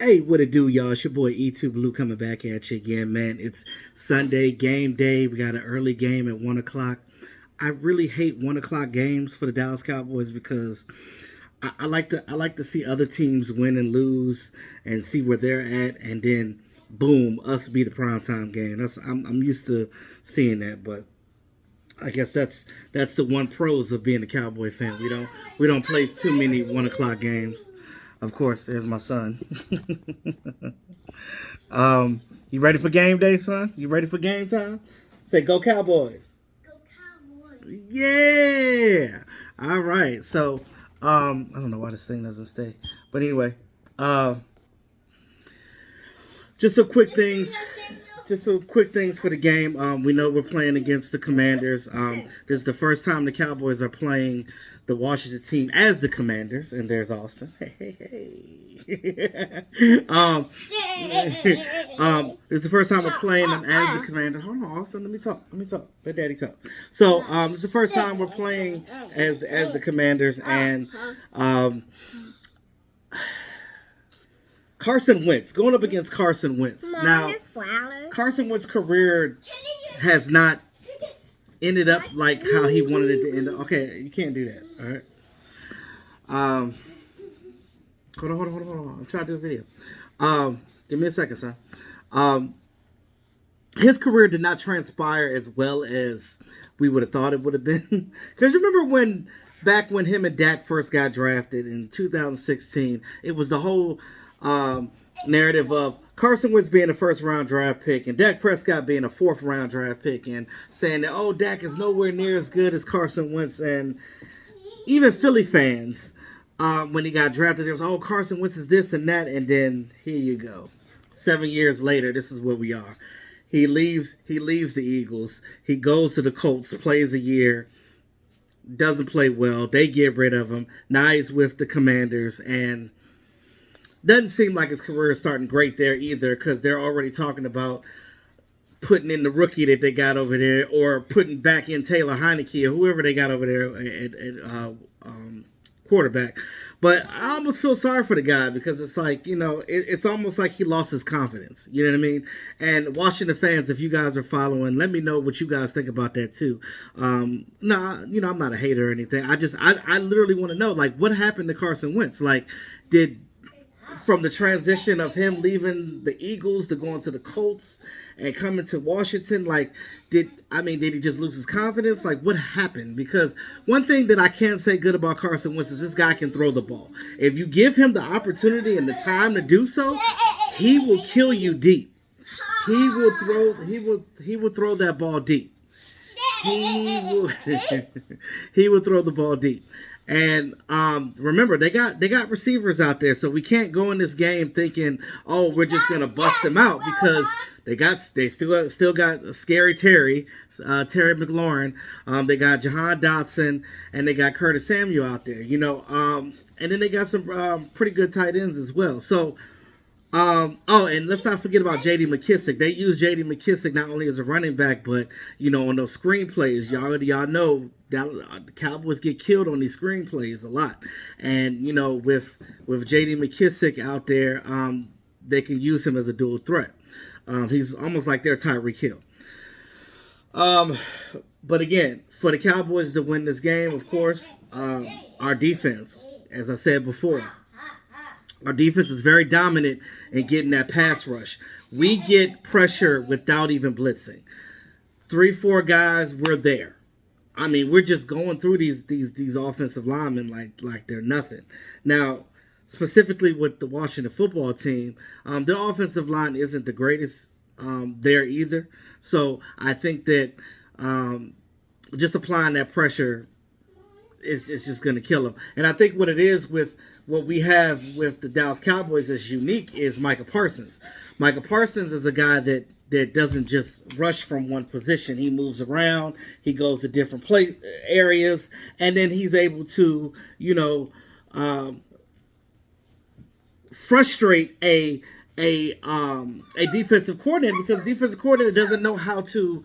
Hey, what it do, y'all? It's your boy E2 Blue coming back at you again, man. It's Sunday game day. We got an early game at 1 o'clock. I really hate 1 o'clock games for the Dallas Cowboys because I like to see other teams win and lose and see where they're at, and then boom, us be the primetime game. I'm used to seeing that, but I guess that's the one pros of being a Cowboy fan. We don't play too many 1 o'clock games. Of course, there's my son. You ready for game day, son? You ready for game time? Say, go Cowboys. Go Cowboys. Yeah. All right. So, I don't know why this thing doesn't stay. But anyway, uh, just some quick things. Just some quick things for the game. We know we're playing against the Commanders. This is the first time the Cowboys are playing the Washington team as the Commanders, and there's Austin. Hey, hey, hey. It's the first time we're playing them as the Commanders. Hold on, Austin. Let me talk. Let Daddy talk. So, it's the first time we're playing as the Commanders, and Carson Wentz going up against Carson Wentz. Now, Carson Wentz's career has not ended up like how he wanted it to end up. Okay, you can't do that. All right. Hold on. I'm trying to do a video. Give me a second, son. His career did not transpire as well as we would have thought it would have been. Because remember back when him and Dak first got drafted in 2016, it was the whole narrative of Carson Wentz being a first-round draft pick and Dak Prescott being a fourth-round draft pick, and saying that, oh, Dak is nowhere near as good as Carson Wentz. And even Philly fans, when he got drafted, there was, oh, Carson Wentz is this and that, and then here you go. 7 years later, this is where we are. He leaves the Eagles. He goes to the Colts, plays a year, doesn't play well. They get rid of him. Now he's with the Commanders, and doesn't seem like his career is starting great there either, because they're already talking about putting in the rookie that they got over there, or putting back in Taylor Heineke or whoever they got over there at quarterback. But I almost feel sorry for the guy, because it's like, it's almost like he lost his confidence. You know what I mean? And Washington fans, if you guys are following, let me know what you guys think about that too. I'm not a hater or anything. I literally want to know, like, what happened to Carson Wentz? Like, from the transition of him leaving the Eagles to going to the Colts and coming to Washington, like, did he just lose his confidence? Like, what happened? Because one thing that I can't say good about Carson Wentz is this guy can throw the ball. If you give him the opportunity and the time to do so, he will kill you deep. He will throw that ball deep. He will throw the ball deep. And remember, they got receivers out there, so we can't go in this game thinking, oh, we're just gonna bust them out, because they still got Scary Terry McLaurin. They got Jahan Dotson, and they got Curtis Samuel out there. And then they got some pretty good tight ends as well. So. And let's not forget about J.D. McKissick. They use J.D. McKissick not only as a running back, but on those screenplays, y'all know that the Cowboys get killed on these screenplays a lot. And with J.D. McKissick out there, they can use him as a dual threat. He's almost like their Tyreek Hill. But again, for the Cowboys to win this game, of course, our defense, as I said before. Our defense is very dominant in getting that pass rush. We get pressure without even blitzing. 3-4 guys, we're there. I mean, we're just going through these offensive linemen like they're nothing. Now, specifically with the Washington football team, their offensive line isn't the greatest there either. So I think that just applying that pressure it's just going to kill them. And I think what it is with what we have with the Dallas Cowboys that's unique is Micah Parsons. Micah Parsons is a guy that doesn't just rush from one position. He moves around. He goes to different areas. And then he's able to, frustrate a defensive coordinator, because defensive coordinator doesn't know how to.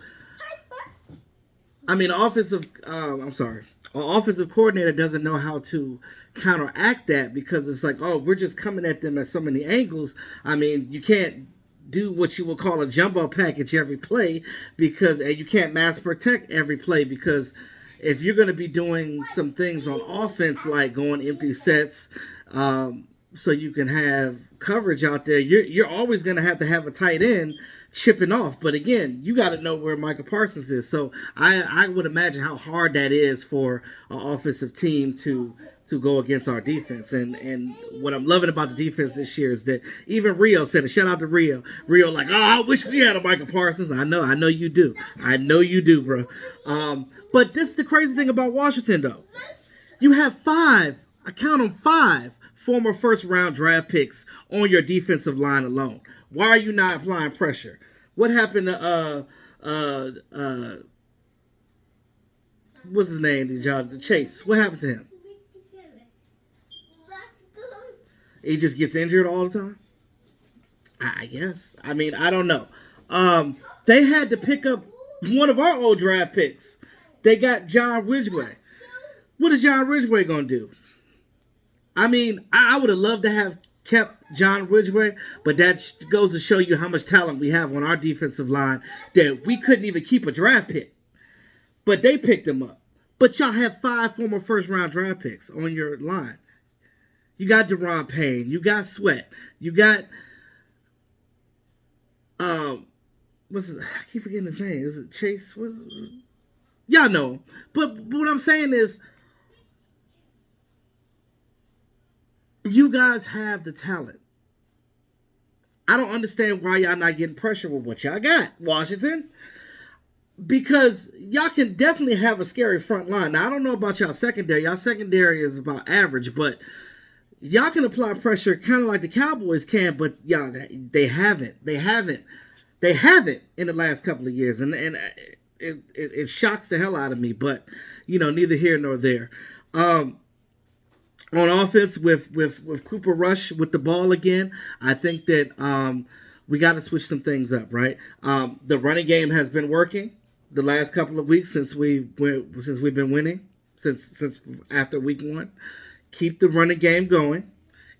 an offensive coordinator doesn't know how to counteract that because it's like, oh, we're just coming at them at so many angles. I mean, you can't do what you would call a jumbo package every play because and you can't mass protect every play because if you're going to be doing some things on offense like going empty sets so you can have coverage out there, you're always going to have a tight end chipping off. But again, you got to know where Michael Parsons is. So I would imagine how hard that is for an offensive team to go against our defense. And what I'm loving about the defense this year is that even Rio said, a shout out to Rio. Rio like, oh, I wish we had a Michael Parsons. I know you do. I know you do, bro. But this is the crazy thing about Washington, though. You have 5, I count them 5, former first-round draft picks on your defensive line alone. Why are you not applying pressure? What happened to what's his name? The Chase. What happened to him? He just gets injured all the time? I guess. I mean, I don't know. They had to pick up one of our old draft picks. They got John Ridgway. What is John Ridgway going to do? I mean, I would have loved to have kept John Ridgway, but that goes to show you how much talent we have on our defensive line that we couldn't even keep a draft pick. But they picked him up. But y'all have 5 former first-round draft picks on your line. You got Deron Payne. You got Sweat. You got I keep forgetting his name. Is it Chase? Y'all know him. But what I'm saying is, you guys have the talent. I don't understand why y'all not getting pressure with what y'all got, Washington. Because y'all can definitely have a scary front line. Now, I don't know about y'all secondary. Y'all secondary is about average, but y'all can apply pressure kind of like the Cowboys can, but y'all, they haven't. They haven't in the last couple of years. And it shocks the hell out of me, but, neither here nor there. On offense with Cooper Rush with the ball again, I think that we got to switch some things up, right? The running game has been working the last couple of weeks since we've been winning, since after week 1. Keep the running game going.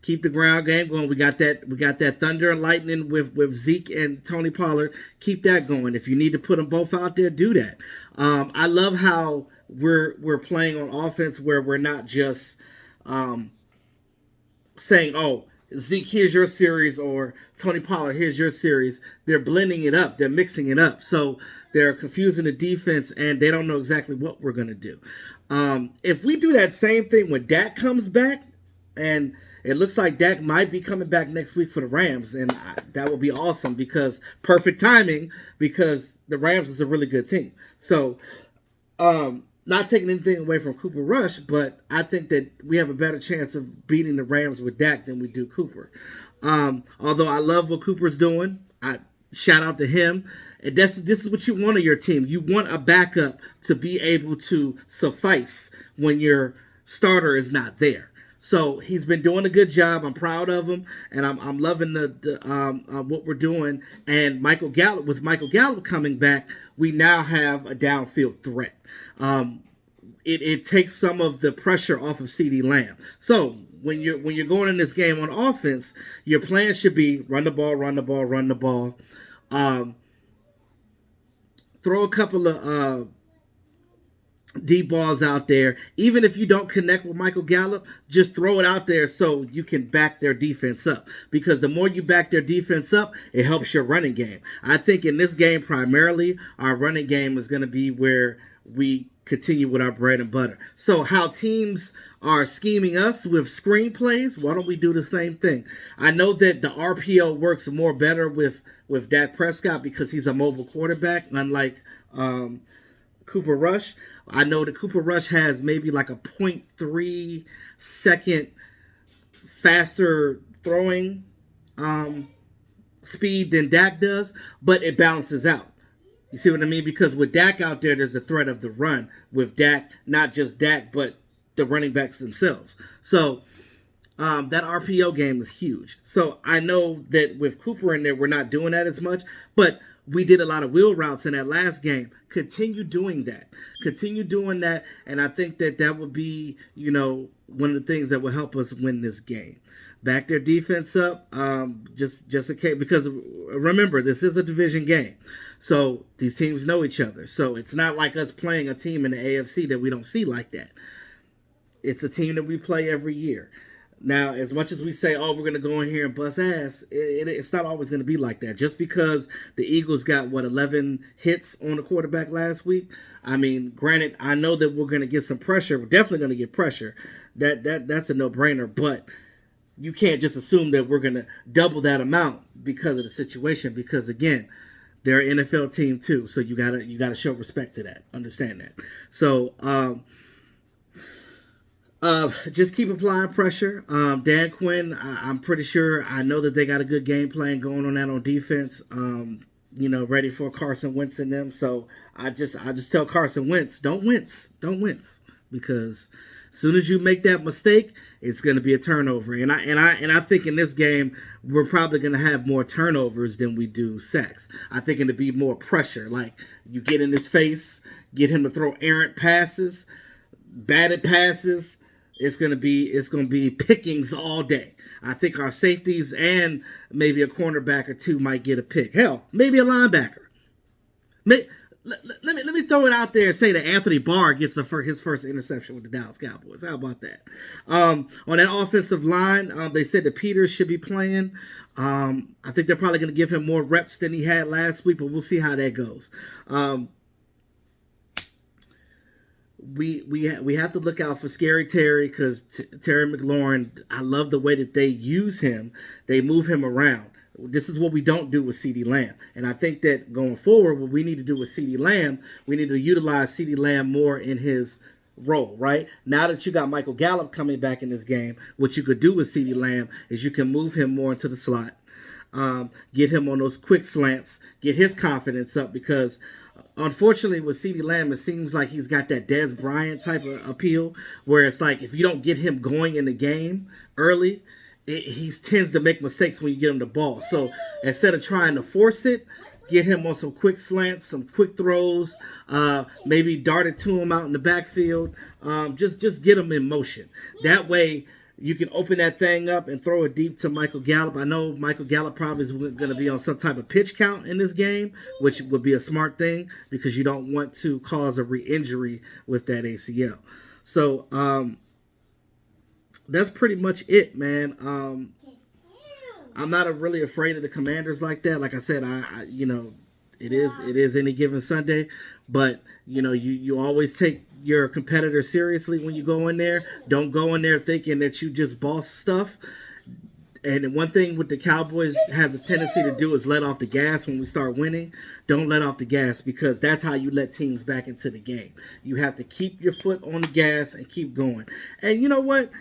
Keep the ground game going. We got that thunder and lightning with Zeke and Tony Pollard. Keep that going. If you need to put them both out there, do that. I love how we're playing on offense where we're not just saying, oh, Zeke, here's your series, or Tony Pollard, here's your series. They're blending it up. They're mixing it up. So they're confusing the defense, and they don't know exactly what we're going to do. If we do that same thing when Dak comes back, and it looks like Dak might be coming back next week for the Rams, and that would be awesome because perfect timing because the Rams is a really good team. So, not taking anything away from Cooper Rush, but I think that we have a better chance of beating the Rams with Dak than we do Cooper. Although I love what Cooper's doing, I shout out to him. And this is what you want of your team. You want a backup to be able to suffice when your starter is not there. So he's been doing a good job. I'm proud of him, and I'm loving the what we're doing. And Michael Gallup coming back, we now have a downfield threat. It takes some of the pressure off of CeeDee Lamb. So when you're going in this game on offense, your plan should be run the ball. Throw a couple of deep balls out there. Even if you don't connect with Michael Gallup, just throw it out there so you can back their defense up. Because the more you back their defense up, it helps your running game. I think in this game, primarily, our running game is going to be where we continue with our bread and butter. So how teams are scheming us with screenplays, why don't we do the same thing? I know that the RPO works more better with Dak Prescott because he's a mobile quarterback, unlike Cooper Rush. I know that Cooper Rush has maybe like a 0.3 second faster throwing speed than Dak does, but it balances out. You see what I mean? Because with Dak out there, there's a threat of the run. With Dak, not just Dak, but the running backs themselves. So that RPO game is huge. So I know that with Cooper in there, we're not doing that as much. But we did a lot of wheel routes in that last game. Continue doing that. Continue doing that. And I think that that would be, one of the things that will help us win this game. Back their defense up, just in case, because remember, this is a division game. So these teams know each other. So it's not like us playing a team in the AFC that we don't see like that. It's a team that we play every year. Now, as much as we say, oh, we're going to go in here and bust ass, it's not always going to be like that. Just because the Eagles got, 11 hits on the quarterback last week, I mean, granted, I know that we're going to get some pressure. We're definitely going to get pressure. That's a no-brainer. But you can't just assume that we're going to double that amount because of the situation. Because, again, they're an NFL team too. So you gotta show respect to that. Understand that. So, just keep applying pressure. Dan Quinn, I'm pretty sure, I know that they got a good game plan going on that on defense. Ready for Carson Wentz in them. So I just tell Carson Wentz, don't wince, because as soon as you make that mistake, it's going to be a turnover. And I think in this game we're probably going to have more turnovers than we do sacks. I think it'll be more pressure. Like you get in his face, get him to throw errant passes, batted passes. It's gonna be pickings all day. I think our safeties and maybe a cornerback or two might get a pick. Hell, maybe a linebacker. Let me throw it out there and say that Anthony Barr gets his first interception with the Dallas Cowboys. How about that? On that offensive line, they said that Peters should be playing. I think they're probably going to give him more reps than he had last week, but we'll see how that goes. We have to look out for Scary Terry because Terry McLaurin, I love the way that they use him. They move him around. This is what we don't do with CeeDee Lamb. And I think that going forward, what we need to do with CeeDee Lamb, we need to utilize CeeDee Lamb more in his role, right? Now that you got Michael Gallup coming back in this game, what you could do with CeeDee Lamb is you can move him more into the slot, get him on those quick slants, get his confidence up because unfortunately, with CeeDee Lamb, it seems like he's got that Dez Bryant type of appeal, where it's like if you don't get him going in the game early, he tends to make mistakes when you get him the ball. So instead of trying to force it, get him on some quick slants, some quick throws, maybe dart it to him out in the backfield. Just get him in motion. That way, you can open that thing up and throw it deep to Michael Gallup. I know Michael Gallup probably is going to be on some type of pitch count in this game, which would be a smart thing because you don't want to cause a re-injury with that ACL. So that's pretty much it, man. I'm not really afraid of the Commanders like that. Like I said, it is any given Sunday, but you always take your competitor seriously when you go in there. Don't go in there thinking that you just boss stuff. And one thing with the Cowboys have a tendency to do is let off the gas when we start winning. Don't let off the gas because that's how you let teams back into the game. You have to keep your foot on the gas and keep going. And you know what?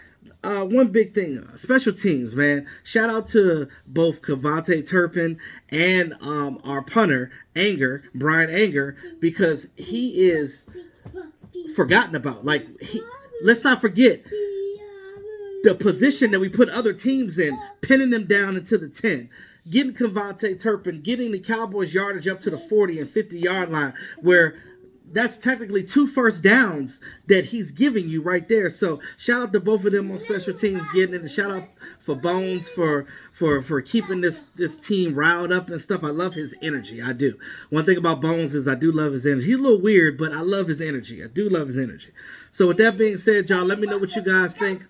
One big thing, special teams, man. Shout out to both Cavante Turpin and our punter, Brian Anger, because he is forgotten about. Like, let's not forget the position that we put other teams in, pinning them down into the 10. Getting Cavante Turpin, getting the Cowboys yardage up to the 40 and 50-yard line, where that's technically 2 first downs that he's giving you right there. So shout out to both of them on special teams getting it. And shout out for Bones for keeping this team riled up and stuff. I love his energy. I do. One thing about Bones is I do love his energy. He's a little weird, but I love his energy. I do love his energy. So with that being said, y'all, let me know what you guys think.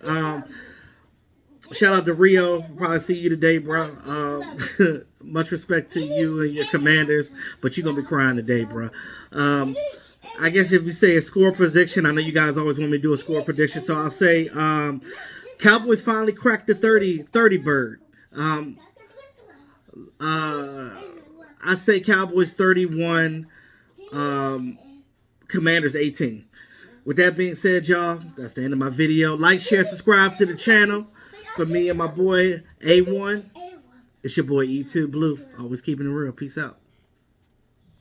Shout out to Rio. Probably see you today, bro. Much respect to you and your Commanders, but you're going to be crying today, bro. I guess if you say a score prediction, I know you guys always want me to do a score prediction, so I'll say Cowboys finally cracked the 30 bird. I say Cowboys 31, Commanders 18. With that being said, y'all, that's the end of my video. Like, share, subscribe to the channel. For me and my boy A1, it's your boy E2 Blue. Always keeping it real. Peace out.